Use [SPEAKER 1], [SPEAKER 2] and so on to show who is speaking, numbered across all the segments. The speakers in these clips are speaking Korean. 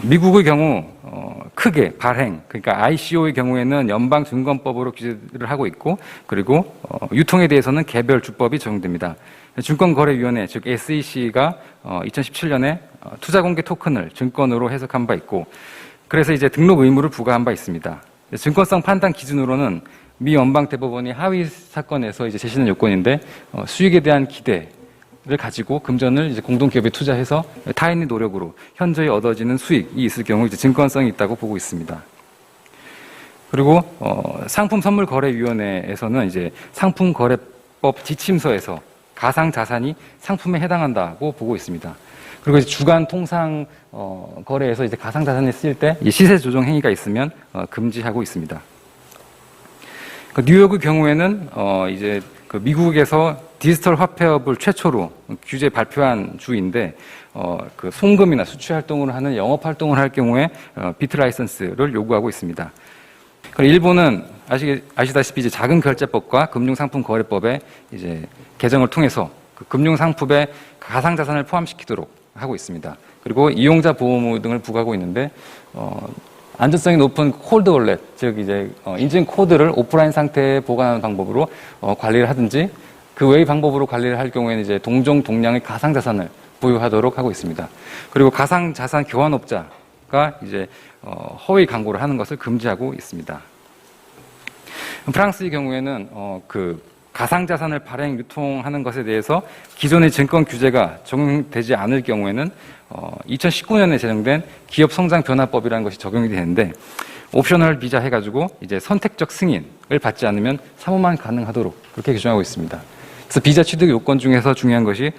[SPEAKER 1] 미국의 경우 크게 발행, 그러니까 ICO의 경우에는 연방증권법으로 규제를 하고 있고, 그리고 유통에 대해서는 개별 주법이 적용됩니다. 증권거래위원회, 즉 SEC가 2017년에 투자공개 토큰을 증권으로 해석한 바 있고, 그래서 이제 등록 의무를 부과한 바 있습니다. 증권성 판단 기준으로는 미 연방대법원이 하위 사건에서 이제 제시한 요건인데, 수익에 대한 기대를 가지고 금전을 이제 공동기업에 투자해서 타인의 노력으로 현저히 얻어지는 수익이 있을 경우 이제 증권성이 있다고 보고 있습니다. 그리고 상품선물거래위원회에서는 이제 상품거래법 지침서에서 가상자산이 상품에 해당한다고 보고 있습니다. 그리고 이제 주간 통상 거래에서 이제 가상자산이 쓰일 때 시세 조정 행위가 있으면 금지하고 있습니다. 그 뉴욕의 경우에는 이제 그 미국에서 디지털 화폐업을 최초로 규제 발표한 주인데 그 송금이나 수취 활동을 하는 영업 활동을 할 경우에 비트 라이선스를 요구하고 있습니다. 그리고 일본은 아시다시피 이제 작은 결제법과 금융상품거래법의 이제 개정을 통해서 그 금융상품에 가상자산을 포함시키도록 하고 있습니다. 그리고 이용자 보호 등을 부과하고 있는데 안전성이 높은 콜드 월렛, 즉 이제 인증 코드를 오프라인 상태에 보관하는 방법으로 관리를 하든지 그 외의 방법으로 관리를 할 경우에는 이제 동종 동량의 가상자산을 보유하도록 하고 있습니다. 그리고 가상자산 교환업자가 이제 허위 광고를 하는 것을 금지하고 있습니다. 프랑스의 경우에는 그 가상자산을 발행 유통하는 것에 대해서 기존의 증권 규제가 적용되지 않을 경우에는 2019년에 제정된 기업성장변화법이라는 것이 적용이 되는데 옵셔널 비자 해가지고 이제 선택적 승인을 받지 않으면 사모만 가능하도록 그렇게 규정하고 있습니다. 그래서 비자 취득 요건 중에서 중요한 것이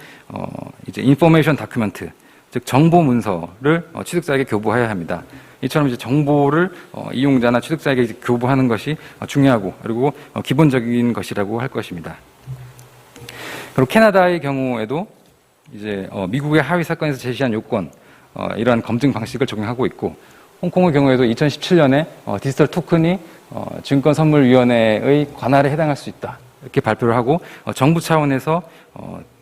[SPEAKER 1] 이제 인포메이션 다큐멘트, 즉 정보 문서를 취득자에게 교부해야 합니다. 이처럼 이제 정보를 이용자나 취득자에게 이제 교부하는 것이 중요하고 그리고 기본적인 것이라고 할 것입니다. 그리고 캐나다의 경우에도 이제 미국의 하위 사건에서 제시한 요건 이러한 검증 방식을 적용하고 있고, 홍콩의 경우에도 2017년에 디지털 토큰이 증권선물위원회의 관할에 해당할 수 있다 이렇게 발표를 하고 정부 차원에서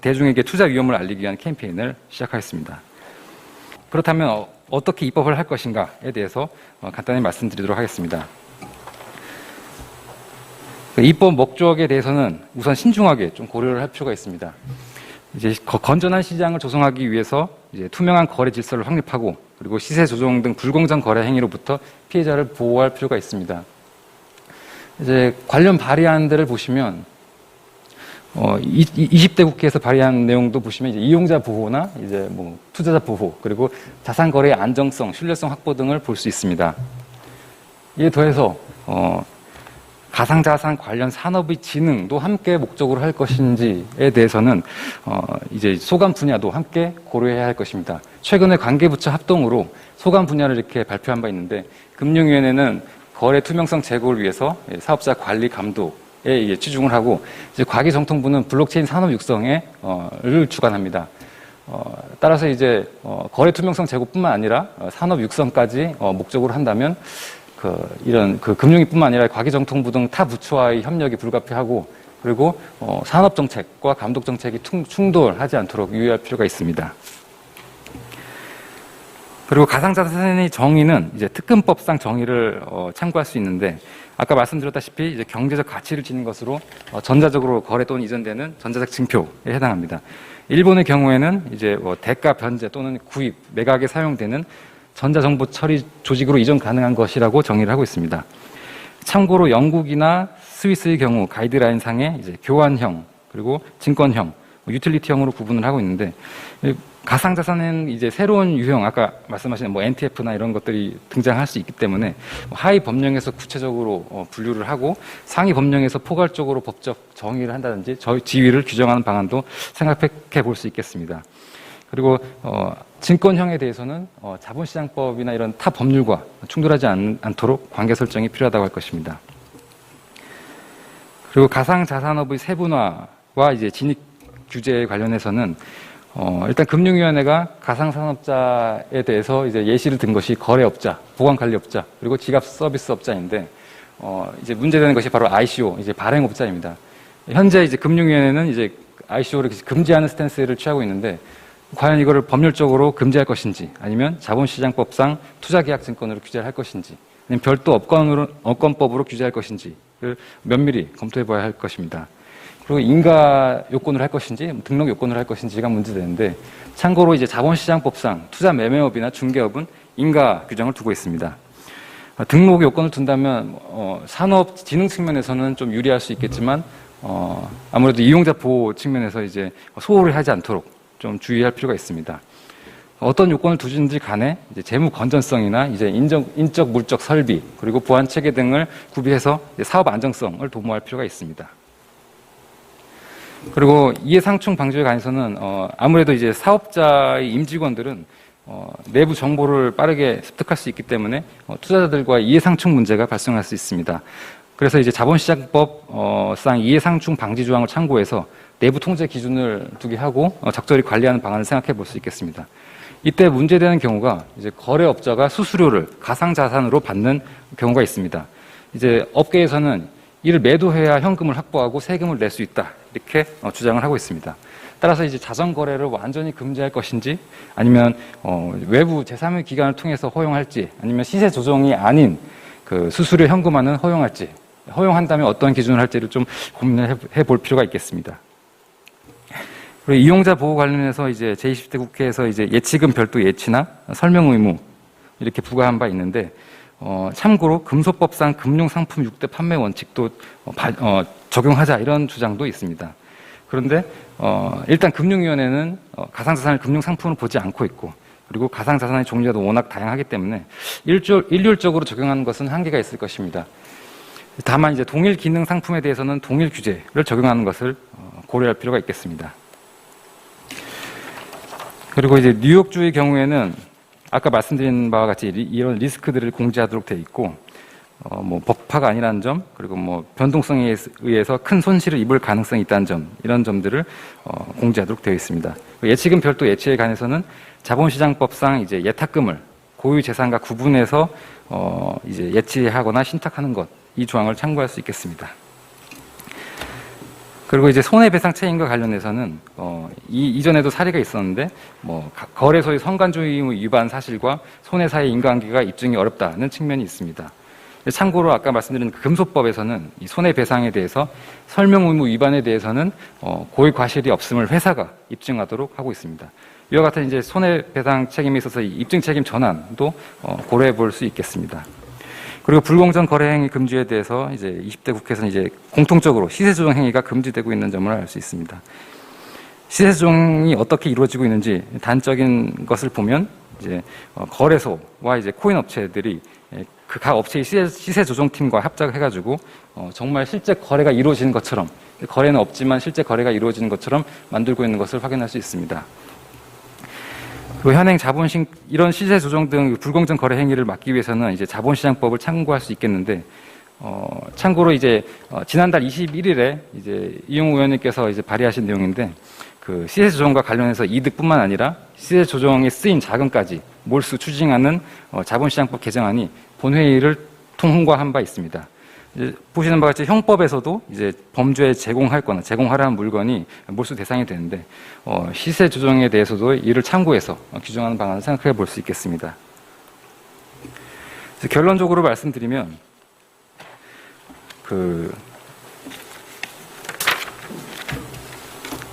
[SPEAKER 1] 대중에게 투자 위험을 알리기 위한 캠페인을 시작하였습니다. 그렇다면 어떻게 입법을 할 것인가에 대해서 간단히 말씀드리도록 하겠습니다. 입법 목적에 대해서는 우선 신중하게 좀 고려를 할 필요가 있습니다. 이제 건전한 시장을 조성하기 위해서 이제 투명한 거래 질서를 확립하고 그리고 시세 조정 등 불공정 거래 행위로부터 피해자를 보호할 필요가 있습니다. 이제 관련 발의안들을 보시면 20대 국회에서 발의한 내용도 보시면 이제 이용자 보호나 이제 뭐 투자자 보호 그리고 자산 거래의 안정성, 신뢰성 확보 등을 볼 수 있습니다. 이에 더해서 가상자산 관련 산업의 진흥도 함께 목적으로 할 것인지에 대해서는 이제 소관 분야도 함께 고려해야 할 것입니다. 최근에 관계부처 합동으로 소관 분야를 이렇게 발표한 바 있는데 금융위원회는 거래 투명성 제고를 위해서 사업자 관리 감독에 치중을 하고 이제 과기정통부는 블록체인 산업 육성을 주관합니다. 따라서 이제 거래 투명성 제고뿐만 아니라 산업 육성까지 목적으로 한다면 이런 금융위뿐만 아니라 과기정통부 등 타 부처와의 협력이 불가피하고 그리고 산업정책과 감독정책이 충돌하지 않도록 유의할 필요가 있습니다. 그리고 가상자산의 정의는 이제 특근법상 정의를 참고할 수 있는데 아까 말씀드렸다시피 이제 경제적 가치를 지닌 것으로 전자적으로 거래 또는 이전되는 전자적 증표에 해당합니다. 일본의 경우에는 이제 대가 변제 또는 구입, 매각에 사용되는 전자정보 처리 조직으로 이전 가능한 것이라고 정의를 하고 있습니다. 참고로 영국이나 스위스의 경우 가이드라인 상에 이제 교환형 그리고 증권형, 유틸리티형으로 구분을 하고 있는데 가상자산은 이제 새로운 유형, 아까 말씀하신 뭐 NTF나 이런 것들이 등장할 수 있기 때문에 하위 법령에서 구체적으로 분류를 하고 상위 법령에서 포괄적으로 법적 정의를 한다든지 지위를 규정하는 방안도 생각해 볼 수 있겠습니다. 그리고 증권형에 대해서는 자본시장법이나 이런 타 법률과 충돌하지 않도록 관계 설정이 필요하다고 할 것입니다. 그리고 가상자산업의 세분화와 이제 진입 규제에 관련해서는 일단 금융위원회가 가상산업자에 대해서 이제 예시를 든 것이 거래업자, 보관관리업자, 그리고 지갑 서비스업자인데 이제 문제되는 것이 바로 ICO, 이제 발행업자입니다. 현재 이제 금융위원회는 이제 ICO를 금지하는 스탠스를 취하고 있는데 과연 이거를 법률적으로 금지할 것인지, 아니면 자본시장법상 투자계약증권으로 규제를 할 것인지, 아니면 별도 업권법으로 규제할 것인지를 면밀히 검토해봐야 할 것입니다. 그리고 인가 요건을 할 것인지, 등록 요건을 할 것인지가 문제되는데, 참고로 이제 자본시장법상 투자 매매업이나 중개업은 인가 규정을 두고 있습니다. 등록 요건을 둔다면 산업 진흥 측면에서는 좀 유리할 수 있겠지만 아무래도 이용자 보호 측면에서 이제 소홀히 하지 않도록 좀 주의할 필요가 있습니다. 어떤 요건을 두든지 간에 이제 재무 건전성이나 이제 인적 물적 설비 그리고 보안 체계 등을 구비해서 사업 안정성을 도모할 필요가 있습니다. 그리고 이해상충 방지에 관해서는 아무래도 이제 사업자의 임직원들은 내부 정보를 빠르게 습득할 수 있기 때문에 투자자들과 이해상충 문제가 발생할 수 있습니다. 그래서 이제 자본시장법상 이해상충 방지 조항을 참고해서 내부 통제 기준을 두게 하고 적절히 관리하는 방안을 생각해 볼 수 있겠습니다. 이때 문제되는 경우가 이제 거래업자가 수수료를 가상자산으로 받는 경우가 있습니다. 이제 업계에서는 이를 매도해야 현금을 확보하고 세금을 낼 수 있다 이렇게 주장을 하고 있습니다. 따라서 이제 자선 거래를 완전히 금지할 것인지, 아니면 외부 제3의 기관을 통해서 허용할지, 아니면 시세 조정이 아닌 그 수수료 현금화는 허용할지, 허용한다면 어떤 기준을 할지를 좀 고민을 해볼 필요가 있겠습니다. 그리고 이용자 보호 관련해서 이제 제20대 국회에서 이제 예치금 별도 예치나 설명 의무 이렇게 부과한 바 있는데, 참고로 금소법상 금융상품 6대 판매 원칙도 적용하자 이런 주장도 있습니다. 그런데 일단 금융위원회는 가상자산을 금융상품으로 보지 않고 있고, 그리고 가상자산의 종류가 워낙 다양하기 때문에 일률적으로 적용하는 것은 한계가 있을 것입니다. 다만 이제 동일 기능 상품에 대해서는 동일 규제를 적용하는 것을 고려할 필요가 있겠습니다. 그리고 이제 뉴욕주의 경우에는 아까 말씀드린 바와 같이 이런 리스크들을 공지하도록 되어 있고, 뭐 법화가 아니라는 점, 그리고 뭐 변동성에 의해서 큰 손실을 입을 가능성이 있다는 점, 이런 점들을 공지하도록 되어 있습니다. 예치금 별도 예치에 관해서는 자본시장법상 이제 예탁금을 고유 재산과 구분해서 이제 예치하거나 신탁하는 것, 이 조항을 참고할 수 있겠습니다. 그리고 이제 손해배상 책임과 관련해서는 이전에도 사례가 있었는데, 뭐 거래소의 성간주의 위반 사실과 손해 사이의 인과관계가 입증이 어렵다는 측면이 있습니다. 참고로 아까 말씀드린 금소법에서는 이 손해배상에 대해서 설명 의무 위반에 대해서는 고의 과실이 없음을 회사가 입증하도록 하고 있습니다. 이와 같은 이제 손해배상 책임에 있어서 입증 책임 전환도 고려해 볼 수 있겠습니다. 그리고 불공정 거래 행위 금지에 대해서 이제 20대 국회에서는 이제 공통적으로 시세 조정 행위가 금지되고 있는 점을 알 수 있습니다. 시세 조정이 어떻게 이루어지고 있는지 단적인 것을 보면 이제 거래소와 이제 코인 업체들이 그 각 업체의 시세 조정팀과 합작해가지고 정말 실제 거래가 이루어지는 것처럼, 거래는 없지만 실제 거래가 이루어지는 것처럼 만들고 있는 것을 확인할 수 있습니다. 그리고 현행 이런 시세 조정 등 불공정 거래 행위를 막기 위해서는 이제 자본시장법을 참고할 수 있겠는데, 참고로 이제 지난달 21일에 이제 이용우 의원님께서 이제 발의하신 내용인데, 그 시세 조정과 관련해서 이득뿐만 아니라 시세 조정에 쓰인 자금까지 몰수 추징하는 자본시장법 개정안이 본회의를 통과한 바 있습니다. 이제 보시는 바와 같이 형법에서도 이제 범죄에 제공할 거나 제공하라는 물건이 몰수 대상이 되는데, 시세 조정에 대해서도 이를 참고해서 규정하는 방안을 생각해 볼 수 있겠습니다. 결론적으로 말씀드리면,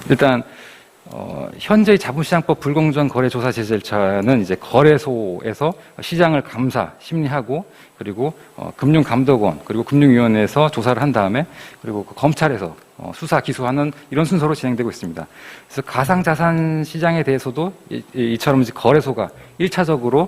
[SPEAKER 1] 일단 현재의 자본시장법 불공정 거래 조사 제재 절차는 이제 거래소에서 시장을 감사, 심리하고, 그리고 금융감독원, 그리고 금융위원회에서 조사를 한 다음에, 그리고 검찰에서 수사, 기소하는 이런 순서로 진행되고 있습니다. 그래서 가상자산 시장에 대해서도 이처럼 이제 거래소가 1차적으로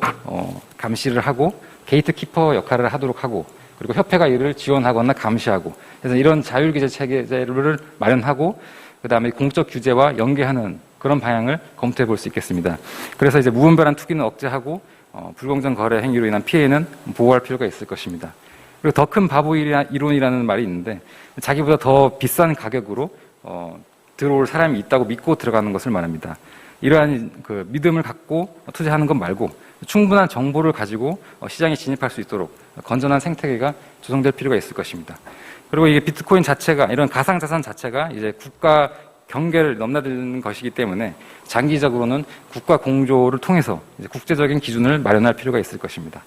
[SPEAKER 1] 감시를 하고 게이트키퍼 역할을 하도록 하고, 그리고 협회가 이를 지원하거나 감시하고, 그래서 이런 자율규제 체계를 마련하고, 그 다음에 공적 규제와 연계하는 그런 방향을 검토해 볼 수 있겠습니다. 그래서 이제 무분별한 투기는 억제하고 불공정 거래 행위로 인한 피해는 보호할 필요가 있을 것입니다. 그리고 더 큰 바보 이론이라는 말이 있는데, 자기보다 더 비싼 가격으로 들어올 사람이 있다고 믿고 들어가는 것을 말합니다. 이러한 그 믿음을 갖고 투자하는 것 말고 충분한 정보를 가지고 시장에 진입할 수 있도록 건전한 생태계가 조성될 필요가 있을 것입니다. 그리고 이게 비트코인 자체가, 이런 가상자산 자체가 이제 국가 경계를 넘나드는 것이기 때문에 장기적으로는 국가 공조를 통해서 이제 국제적인 기준을 마련할 필요가 있을 것입니다.